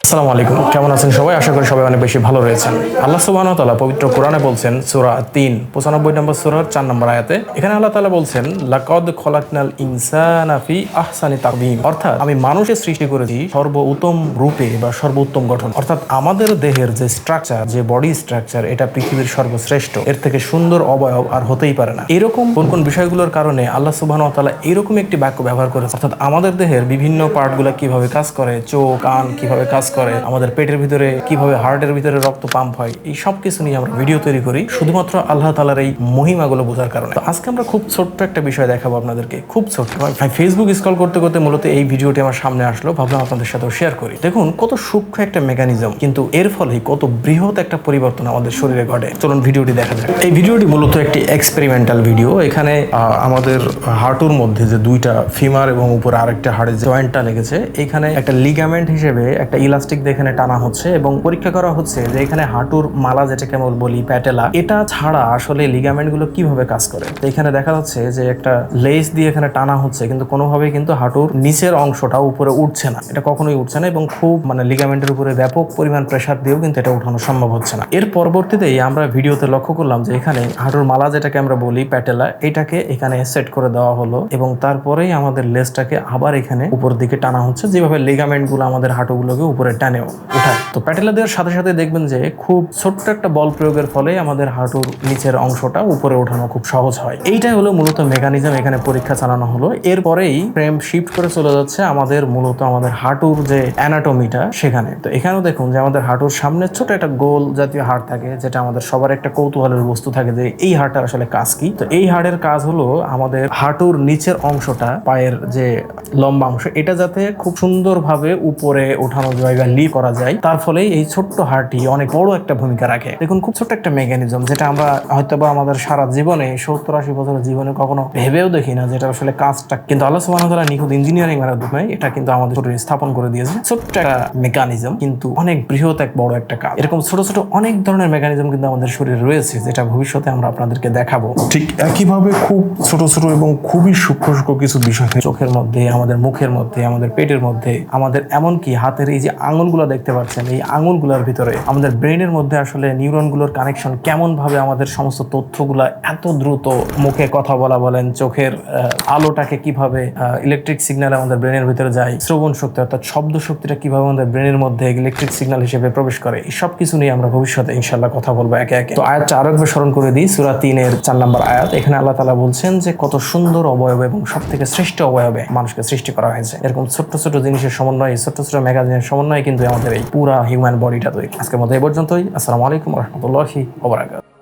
আসসালামু আলাইকুম, কেমন আছেন সবাই? আশা করি সবাই অনেক বেশি ভালো রয়েছেন। আল্লাহ সুবহানাহু ওয়া তাআলা পবিত্র কোরআনে বলছেন সূরা ৩ ৯৫ নম্বর সূরার ৪ নম্বর আয়াতে, এখানে আল্লাহ তাআলা বলছেন লাকাদ খলাকনাল ইনসানা ফি আহসানি তাকওয়িম, অর্থাৎ আমি মানুষের সৃষ্টি করেছি সর্বোত্তম রূপে বা সর্বোত্তম গঠন। অর্থাৎ আমাদের দেহের যে স্ট্রাকচার, যে বডি স্ট্রাকচার, এটা পৃথিবীর সর্বশ্রেষ্ঠ। এর থেকে সুন্দর অবয়ব আর হতেই পারে না। এরকম কোন কোন বিষয়গুলোর কারণে আল্লাহ সুবহানাহু ওয়া তাআলা এরকম একটি বাক্য ব্যবহার করেছে, অর্থাৎ আমাদের দেহের বিভিন্ন পার্টগুলো কিভাবে কাজ করে, চোখ কান কিভাবে কাজ করে, আমাদের পেটের ভিতরে কিভাবে, হার্টের ভিতরে রক্ত পাম্প হয়, এই সব কিছু নিয়ে আমরা ভিডিও তৈরি করি শুধুমাত্র আল্লাহ তাআলার এই মহিমাগুলো বোঝার কারণে। তো আজকে আমরা খুব ছোট্ট একটা বিষয় দেখাবো আপনাদেরকে, খুব ছোট্ট। ফেসবুক স্ক্রল করতে করতে মূলত এই ভিডিওটি আমার সামনে আসলো, ভাবলাম আপনাদের সাথেও শেয়ার করি। দেখুন কত সূক্ষ্ম একটা মেকানিজম, কিন্তু এর ফলে কত বৃহৎ একটা পরিবর্তন আমাদের শরীরে ঘটে। চলুন ভিডিওটি দেখা যাক। এই ভিডিওটি মূলত একটি এক্সপেরিমেন্টাল ভিডিও। এখানে আমাদের হাঁটুর মধ্যে যে দুইটা ফিমার এবং উপরে আরেকটা হাড়ের জয়েন্টটা লেগেছে, এখানে একটা লিগামেন্ট হিসেবে একটা ইলাস্টিক দিয়ে এখানে টানা হচ্ছে এবং পরীক্ষা করা হচ্ছে যে এখানে হাঁটুর মালা, যেটাকে আমরা বলি প্যাটেলা, এটা ছাড়া আসলে লিগামেন্ট গুলো কিভাবে কাজ করে। তো এখানে দেখা যাচ্ছে যে একটা লেস দিয়ে এখানে টানা হচ্ছে, কিন্তু কোনোভাবেই কিন্তু হাঁটুর নিচের অংশটা উপরে উঠছে না, এটা কখনোই উঠছে না এবং খুব লিগামেন্টের উপরে ব্যাপক পরিমাণ প্রেসার দিয়েও কিন্তু এটা উঠানো সম্ভব হচ্ছে না। এর পরবর্তীতেই আমরা ভিডিওতে লক্ষ্য করলাম যে এখানে হাঁটুর মালা, যেটাকে আমরা বলি প্যাটেলা, এটাকে এখানে সেট করে দেওয়া হলো এবং তারপরেই আমাদের লেসটাকে আবার এখানে উপর দিকে টানা হচ্ছে, যেভাবে লিগামেন্ট গুলো আমাদের হাঁটুগুলোকে উপরে টানে উঠায়। তো প্যাটেলা দেওয়ার সাথে সাথে দেখবেন যে খুব ছোট্ট একটা বল প্রয়োগের ফলে আমাদের হাঁটুর নিচের অংশটা উপরে ওঠানো খুব সহজ হয়। এইটাই হলো মূলত মেকানিজম, এখানে পরীক্ষা চালানো হলো। এরপরেই ফ্রেম শিফট করে চলে যাচ্ছে আমাদের মূলত আমাদের হাঁটুর যে অ্যানাটমিটা সেখানে। তো এখানেও দেখুন যে আমাদের হাঁটুর সামনে ছোট একটা গোল জাতীয় হাড় থাকে, যেটা আমাদের সবার একটা কৌতূহলের বস্তু থাকে যে এই হাড়টার আসলে কাজ কি। তো এই হাড়ের কাজ হলো আমাদের হাঁটুর নিচের অংশটা, পায়ের যে লম্বা অংশ, এটা যাতে খুব সুন্দরভাবে উপরে ওঠানো যায় বা লিফট করা যায়, তার ফলে এই ছোট্ট হাড়টি অনেক বড় একটা ভূমিকা রাখে। দেখুন খুব ছোট্ট একটা মেকানিজম, যেটা আমরা হয়তোবা আমাদের সারা জীবনে 70-80 বছরের জীবনে কখনো ভেবেও দেখি না যেটা আসলে কাজটা, কিন্তু আল্লাহ সুবহানাহু ওয়া তাআলা নিখুঁত ইঞ্জিনিয়ারিং মাধ্যমে এটা কিন্তু আমাদের শরীরে স্থাপন করে দিয়েছে। ছোট্ট একটা মেকানিজম, কিন্তু অনেক বৃহৎ এক বড় একটা কাজ। এরকম ছোট ছোট অনেক ধরনের মেকানিজম কিন্তু আমাদের শরীরে রয়েছে, যেটা ভবিষ্যতে আমরা আপনাদেরকে দেখাবো। ঠিক একইভাবে খুব ছোট ছোট এবং খুবই সূক্ষ্ম সূক্ষ্ম কিছু বিষয় চোখের মধ্যে, আমাদের মুখের মধ্যে, আমাদের পেটের মধ্যে, আমাদের এমনকি হাতের এই যে আঙুলগুলো দেখতে পাচ্ছেন, এই আঙুলগুলোর ভিতরে আমাদের ব্রেনের মধ্যে আসলে নিউরনগুলোর কানেকশন কেমন ভাবে আমাদের সমস্ত তথ্যগুলা এত দ্রুত, মুখে কথা বলা বলেন, চোখের আলোটাকে কিভাবে ইলেকট্রিক সিগন্যাল আমাদের ব্রেনের ভিতরে যায়, শ্রবণ শক্তি অর্থাৎ শব্দ শক্তিটা কিভাবে আমাদের ব্রেনের মধ্যে ইলেকট্রিক সিগন্যাল হিসেবে প্রবেশ করে, এই সব কিছু নিয়ে আমরা ভবিষ্যতে ইনশাআল্লাহ কথা বলবো একে একে। তো আয়াতটা আরেকবার স্মরণ করে দিই, সূরা ৩-এর ৪ নম্বর আয়াত। এখানে আল্লাহ তাআলা বলছেন যে কত সুন্দর অবয়ব এবং সব থেকে শ্রেষ্ঠ অবয়বে মানুষকে সৃষ্টি করা হয়েছে। এরকম ছোট্ট ছোট জিনিসের সমন্বয়, ছোট্ট ছোট ম্যাগাজিনের সমন্বয় কিন্তু আমাদের এই পুরা হিউম্যান বডিটা তৈরি। আজকের মতো এই পর্যন্তই। আসসালামু আলাইকুম ওয়া রাহমাতুল্লাহি ওয়া বারাকাতুহু।